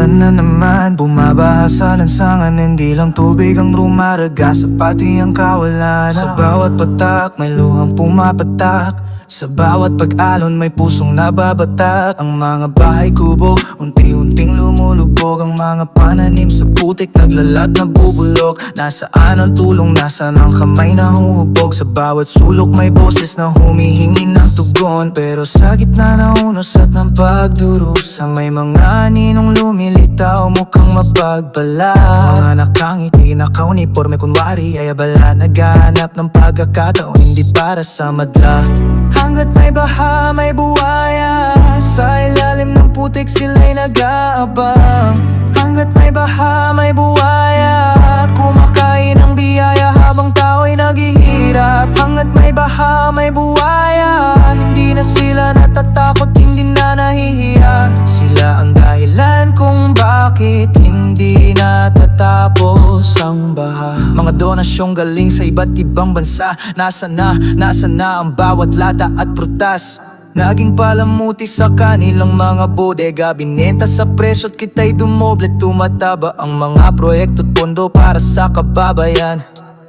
Umuulan na naman, bumabaha sa lansangan. Hindi lang tubig ang rumaragasa, pati ang kawalan. Sa bawat patak, may luhang pumapatak. Sa bawat pag-alon, may pusong nababatak. Ang mga bahay kubo, unti-unting lumulubog. Ang mga pananim sa putik, naglalat na bubulok. Nasaan ang tulong, nasaan ang kamay na huhubog? Sa bawat sulok may boses na humihingi ng tugon. Pero sa gitna ng unos at ng pagdurusa, may mga ninong lumilitaw, mukhang mapagpala. Mga nakangiti, nakauniforme, kunwari ay abala. Naghahanap ng pagkakataon, hindi para sa madla. Hanggat may baha, may buhaya, sa ilalim ng putik sila'y nag-aabang. Hanggat may baha, may buhaya, kumakain ng biyaya habang tao'y naghihirap. Hanggat may baha, may buhaya, hindi na sila natatakot, hindi na nahihiya. Sila ang dahilan kung bakit hindi natatapos ang baha. Mga donasyong galing sa iba't ibang bansa, nasa na ang bawat lata at prutas. Naging palamuti sa kanilang mga bodega, binenta sa presyo at kita'y dumoble. Tumataba ang mga proyekto at pondo para sa kababayan.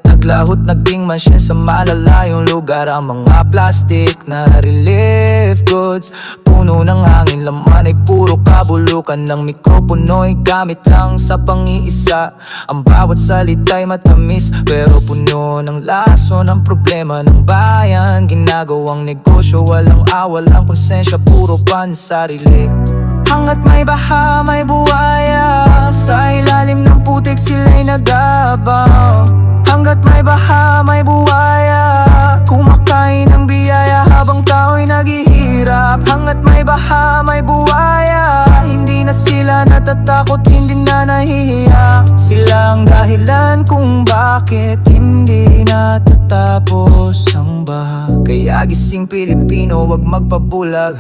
Naglahot, naging mansyon sa malalayong lugar. Ang mga plastic na relief goods, puno ng hangin, laman ay puro kabulukan. Ng mikropono'y gamit lang sa pang-iisa. Ang bawat salita'y matamis, pero puno ng laso ng problema ng bayan. Ginagawang negosyo, walang awal ang konsensya, puro pansarili. Hanggat may baha, may buhaya, sa ilalim ng putik sila'y nag-aabang. Hanggat may baha, may buhaya, kumakain ng biyaya habang tao'y naghihirap. Hanggat may baha, may buhaya, hindi na sila natatakot, hindi na nahihiya. Sila ang dahilan kung bakit hindi natatapos ang baha. Kaya gising Pilipino, wag magpabulag,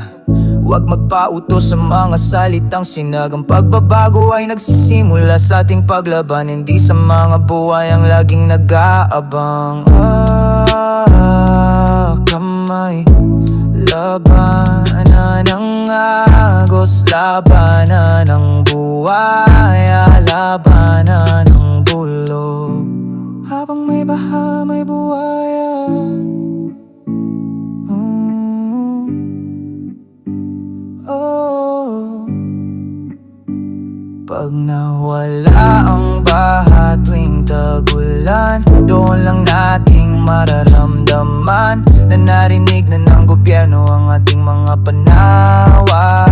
wag magpautos sa mga salitang sinag. Ang pagbabago ay nagsisimula sa ating paglaban, hindi sa mga buhay ang laging nag-aabang. Kamay, labanan ng agos, labanan ng buhay, labanan ng bulog. Habang may baha, may buhaya. Pag nawala ang baha tuwing tag-ulan, doon lang nating mararamdaman na narinig na ng gobyerno ang ating mga panawagan.